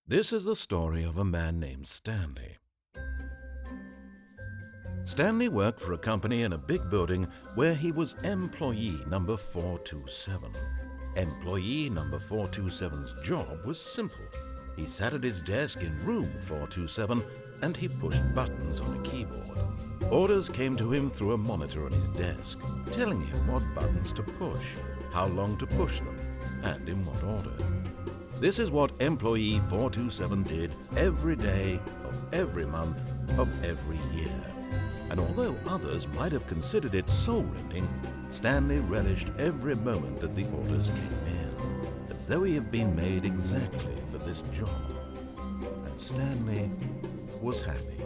This is the story of a man named Stanley. Stanley worked for a company in a big building where he was employee number 427. Employee number 427's job was simple. He sat at his desk in room 427 and he pushed buttons on a keyboard. Orders came to him through a monitor on his desk, telling him what buttons to push, how long to push them, and in what order. This is what employee 427 did every day of every month of every year. And although others might have considered it soul-rending, Stanley relished every moment that the orders came in, as though he had been made exactly for this job. And Stanley was happy.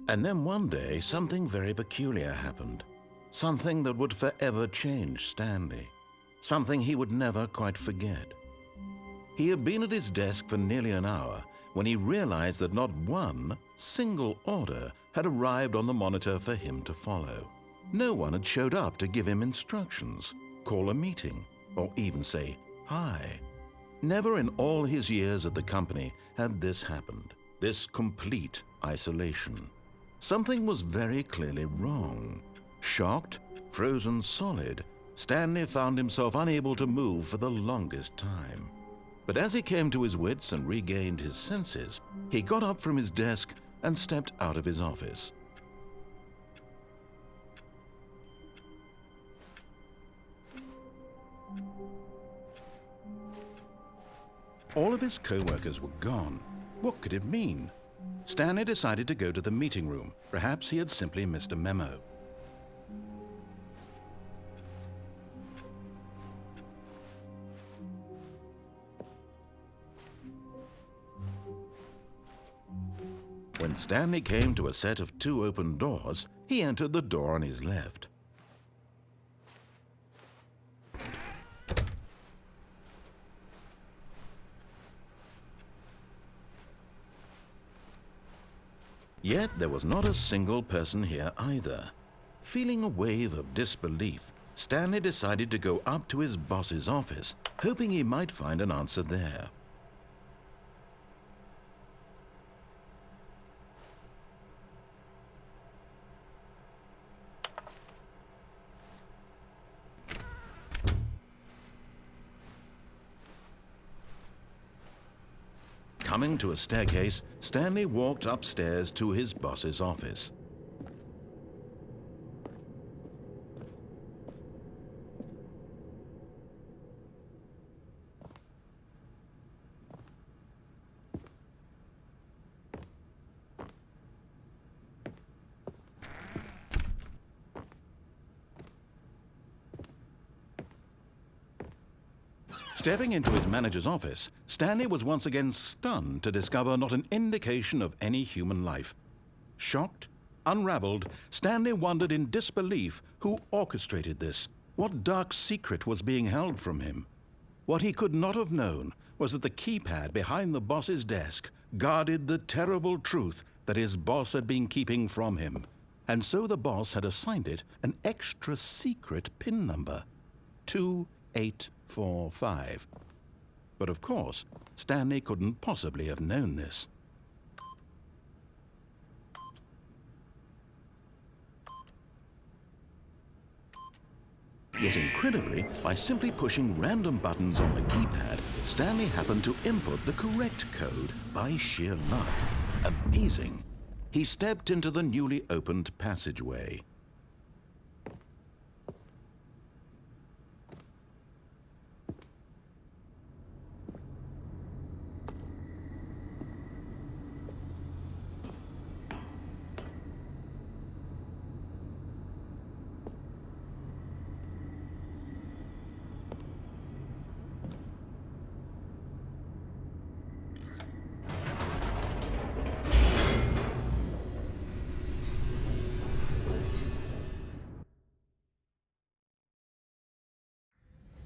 And then one day, something very peculiar happened. Something that would forever change Stanley. Something he would never quite forget. He had been at his desk for nearly an hour when he realized that not one single order had arrived on the monitor for him to follow. No one had showed up to give him instructions, call a meeting, or even say hi. Never in all his years at the company had this happened, this complete isolation. Something was very clearly wrong. Shocked, frozen solid, Stanley found himself unable to move for the longest time. But as he came to his wits and regained his senses, he got up from his desk and stepped out of his office. All of his co-workers were gone. What could it mean? Stanley decided to go to the meeting room. Perhaps he had simply missed a memo. When Stanley came to a set of two open doors, he entered the door on his left. Yet there was not a single person here either. Feeling a wave of disbelief, Stanley decided to go up to his boss's office, hoping he might find an answer there. Coming to a staircase, Stanley walked upstairs to his boss's office. Stepping into his manager's office, Stanley was once again stunned to discover not an indication of any human life. Shocked, unraveled, Stanley wondered in disbelief who orchestrated this. What dark secret was being held from him? What he could not have known was that the keypad behind the boss's desk guarded the terrible truth that his boss had been keeping from him. And so the boss had assigned it an extra secret PIN number, 2845. But of course, Stanley couldn't possibly have known this. Yet incredibly, by simply pushing random buttons on the keypad, Stanley happened to input the correct code by sheer luck. Amazing. He stepped into the newly opened passageway.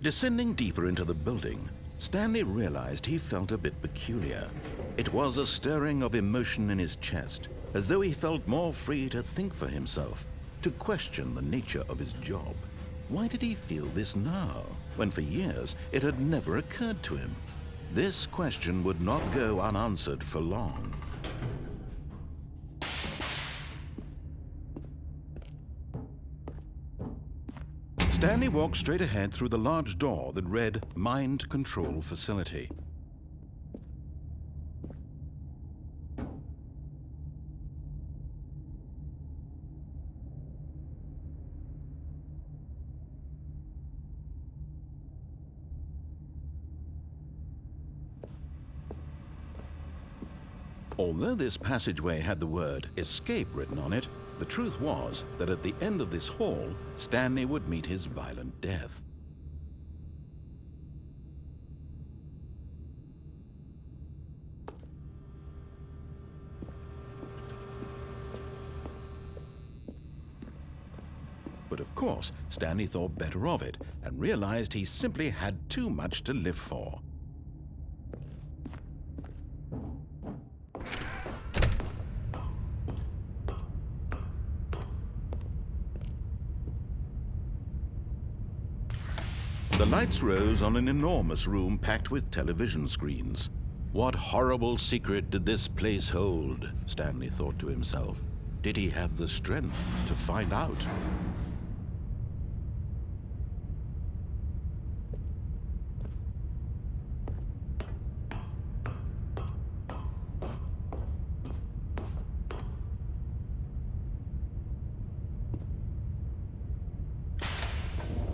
Descending deeper into the building, Stanley realized he felt a bit peculiar. It was a stirring of emotion in his chest, as though he felt more free to think for himself, to question the nature of his job. Why did he feel this now, when for years it had never occurred to him? This question would not go unanswered for long. Stanley walked straight ahead through the large door that read Mind Control Facility. Although this passageway had the word escape written on it, the truth was that at the end of this hall, Stanley would meet his violent death. But of course, Stanley thought better of it and realized he simply had too much to live for. The lights rose on an enormous room packed with television screens. What horrible secret did this place hold? Stanley thought to himself. Did he have the strength to find out?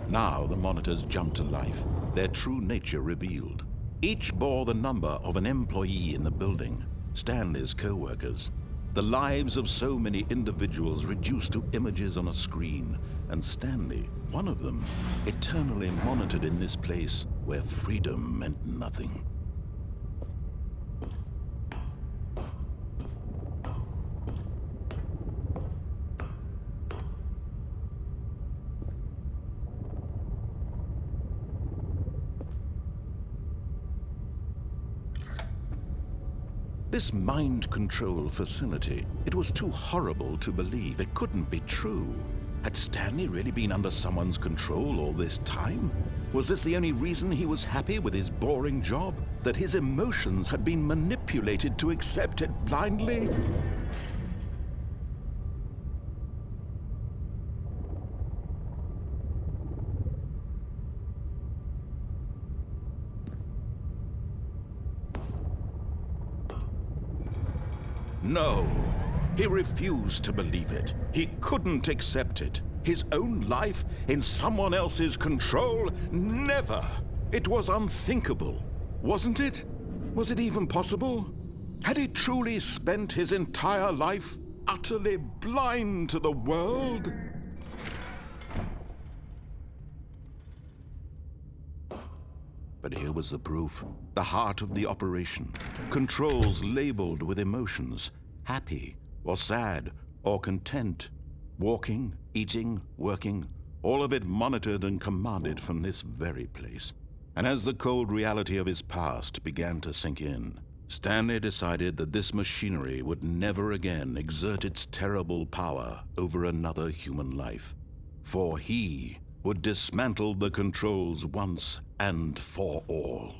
Now the monitors jumped to life, their true nature revealed. Each bore the number of an employee in the building, Stanley's co-workers. The lives of so many individuals reduced to images on a screen, and Stanley, one of them, eternally monitored in this place where freedom meant nothing. This mind control facility, it was too horrible to believe. It couldn't be true. Had Stanley really been under someone's control all this time? Was this the only reason he was happy with his boring job? That his emotions had been manipulated to accept it blindly? No, he refused to believe it. He couldn't accept it. His own life in someone else's control? Never! It was unthinkable, wasn't it? Was it even possible? Had he truly spent his entire life utterly blind to the world? But here was the proof. The heart of the operation. Controls labeled with emotions. Happy, or sad, or content. Walking, eating, working. All of it monitored and commanded from this very place. And as the cold reality of his past began to sink in, Stanley decided that this machinery would never again exert its terrible power over another human life. For he would dismantle the controls once and for all.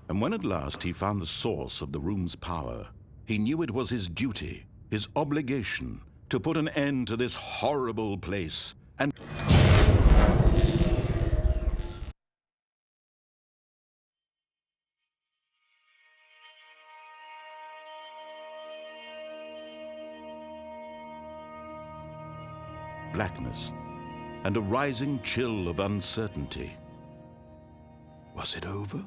And when at last he found the source of the room's power, he knew it was his duty, his obligation, to put an end to this horrible place and... blackness and a rising chill of uncertainty. Was it over?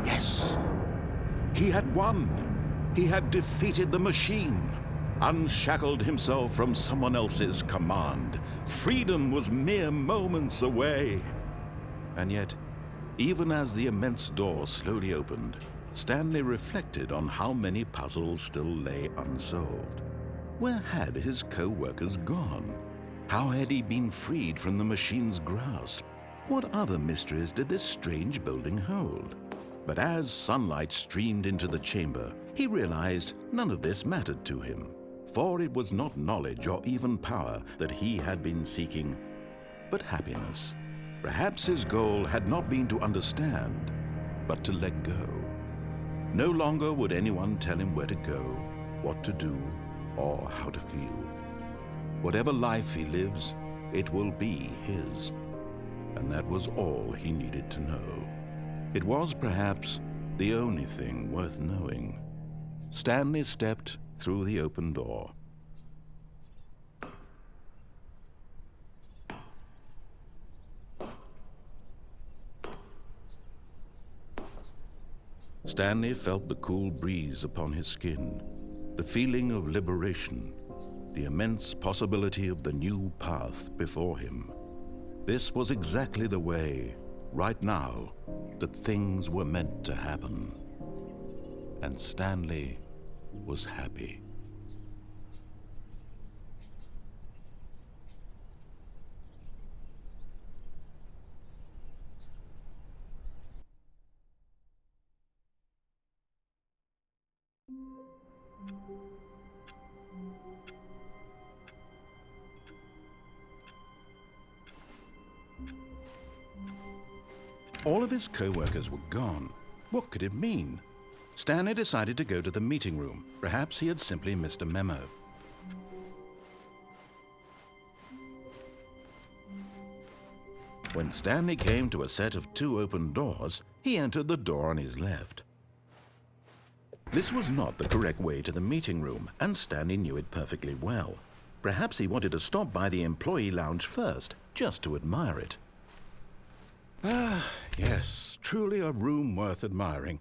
Yes. He had won. He had defeated the machine. unshackled himself from someone else's command. Freedom was mere moments away. And yet, even as the immense door slowly opened, Stanley reflected on how many puzzles still lay unsolved. Where had his co-workers gone? How had he been freed from the machine's grasp? What other mysteries did this strange building hold? But as sunlight streamed into the chamber, he realized none of this mattered to him, for it was not knowledge or even power that he had been seeking, but happiness. Perhaps his goal had not been to understand, but to let go. No longer would anyone tell him where to go, what to do, or how to feel. Whatever life he lives, it will be his. And that was all he needed to know. It was perhaps the only thing worth knowing. Stanley stepped through the open door. Stanley felt the cool breeze upon his skin, the feeling of liberation, the immense possibility of the new path before him. This was exactly the way, right now, that things were meant to happen. And Stanley was happy. All of his co-workers were gone. What could it mean? Stanley decided to go to the meeting room. Perhaps he had simply missed a memo. When Stanley came to a set of 2 open doors, he entered the door on his left. This was not the correct way to the meeting room, and Stanley knew it perfectly well. Perhaps he wanted to stop by the employee lounge first, just to admire it. Ah, yes, truly a room worth admiring.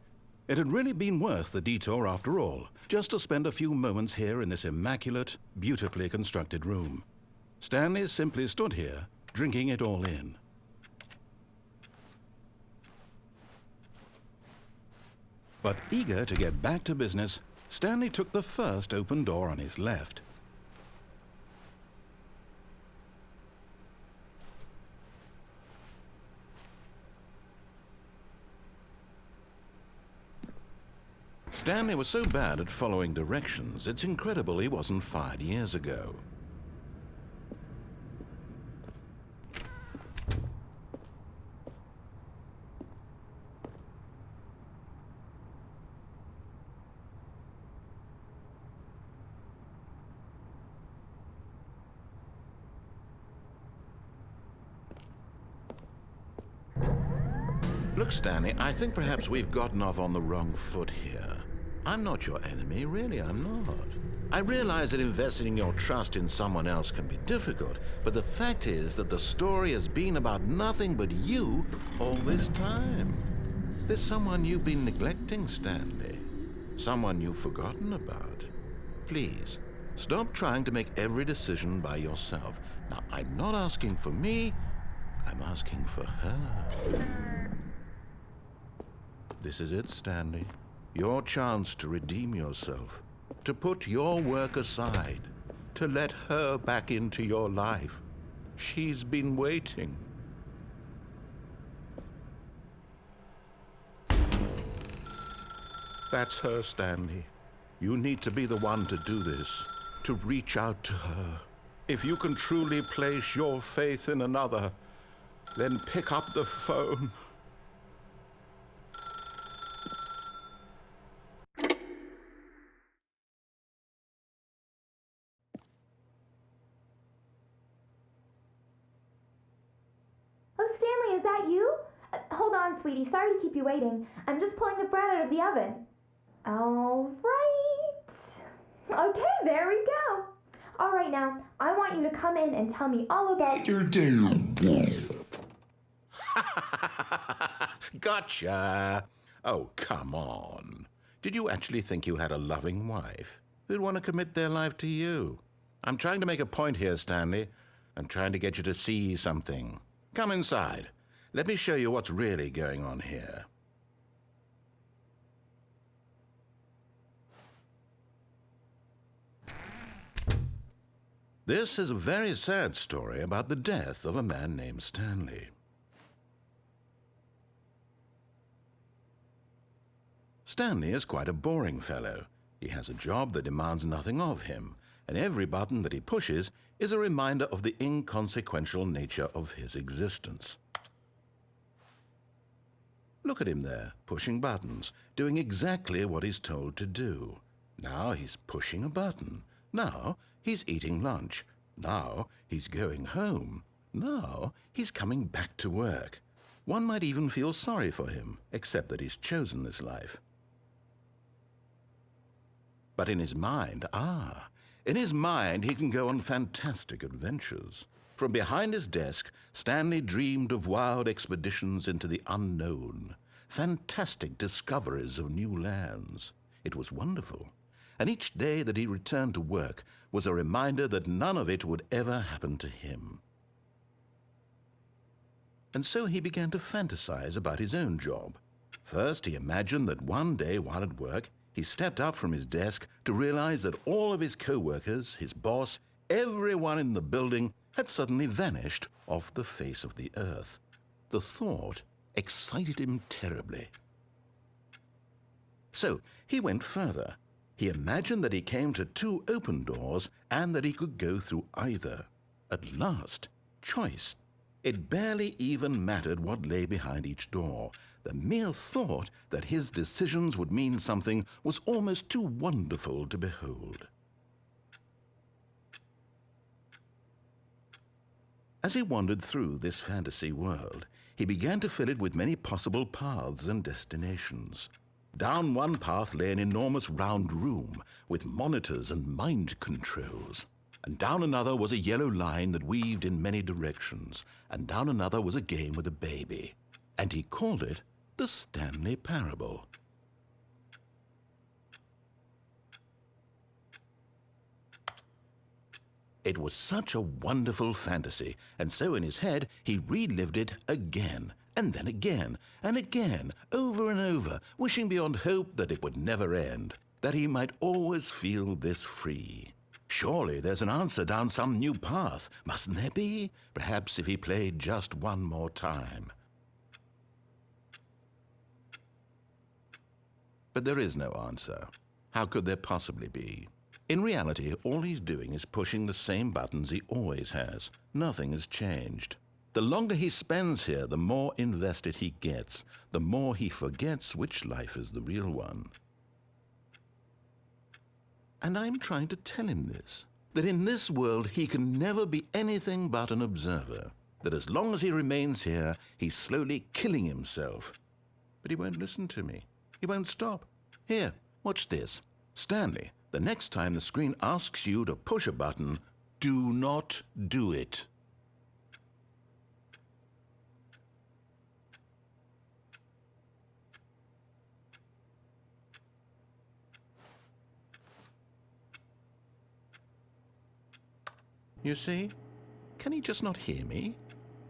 It had really been worth the detour after all, just to spend a few moments here in this immaculate, beautifully constructed room. Stanley simply stood here, drinking it all in. But eager to get back to business, Stanley took the first open door on his left. Stanley was so bad at following directions, it's incredible he wasn't fired years ago. Look, Stanley, I think perhaps we've gotten off on the wrong foot here. I'm not your enemy, really, I'm not. I realize that investing your trust in someone else can be difficult, but the fact is that the story has been about nothing but you all this time. There's someone you've been neglecting, Stanley. Someone you've forgotten about. Please, stop trying to make every decision by yourself. Now, I'm not asking for me, I'm asking for her. This is it, Stanley. Your chance to redeem yourself, to put your work aside, to let her back into your life. She's been waiting. That's her, Stanley. You need to be the one to do this, to reach out to her. If you can truly place your faith in another, then pick up the phone. Is that you? Hold on, sweetie. Sorry to keep you waiting. I'm just pulling the bread out of the oven. All right. Okay, there we go. All right, now, I want you to come in and tell me all about your day. Gotcha. Oh, come on. Did you actually think you had a loving wife? who'd want to commit their life to you? I'm trying to make a point here, Stanley. I'm trying to get you to see something. Come inside. Let me show you what's really going on here. This is a very sad story about the death of a man named Stanley. Stanley is quite a boring fellow. He has a job that demands nothing of him, and every button that he pushes is a reminder of the inconsequential nature of his existence. Look at him there, pushing buttons, doing exactly what he's told to do. Now he's pushing a button. Now he's eating lunch. Now he's going home. Now he's coming back to work. One might even feel sorry for him, except that he's chosen this life. But in his mind, in his mind he can go on fantastic adventures. From behind his desk, Stanley dreamed of wild expeditions into the unknown, fantastic discoveries of new lands. It was wonderful, and each day that he returned to work was a reminder that none of it would ever happen to him. And so he began to fantasize about his own job. First, he imagined that one day while at work, he stepped up from his desk to realize that all of his co-workers, his boss, everyone in the building had suddenly vanished off the face of the earth. The thought excited him terribly. So he went further. He imagined that he came to two open doors and that he could go through either. At last, choice. It barely even mattered what lay behind each door. The mere thought that his decisions would mean something was almost too wonderful to behold. As he wandered through this fantasy world, he began to fill it with many possible paths and destinations. Down one path lay an enormous round room with monitors and mind controls. And down another was a yellow line that weaved in many directions. And down another was a game with a baby. And he called it the Stanley Parable. It was such a wonderful fantasy, and so in his head he relived it again, and then again, and again, over and over, wishing beyond hope that it would never end, that he might always feel this free. Surely there's an answer down some new path, mustn't there be? Perhaps if he played just one more time. But there is no answer. How could there possibly be? In reality, all he's doing is pushing the same buttons he always has. Nothing has changed. The longer he spends here, the more invested he gets, the more he forgets which life is the real one. And I'm trying to tell him this, that in this world he can never be anything but an observer, that as long as he remains here, he's slowly killing himself. But he won't listen to me. He won't stop. Here, watch this. Stanley, the next time the screen asks you to push a button, do not do it. You see? Can he just not hear me?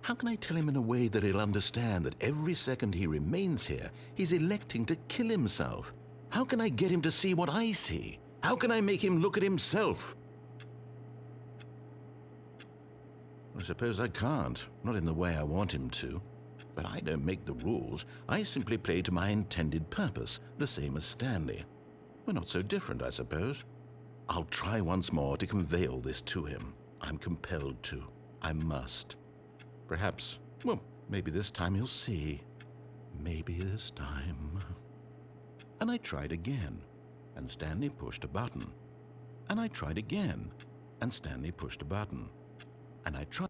How can I tell him in a way that he'll understand that every second he remains here, he's electing to kill himself? How can I get him to see what I see? How can I make him look at himself? I suppose I can't, not in the way I want him to. But I don't make the rules. I simply play to my intended purpose, the same as Stanley. We're not so different, I suppose. I'll try once more to convey all this to him. I'm compelled to. I must. Perhaps, well, maybe this time he'll see. Maybe this time. And I tried again, and Stanley pushed a button. And I tried again, and Stanley pushed a button. And I tried.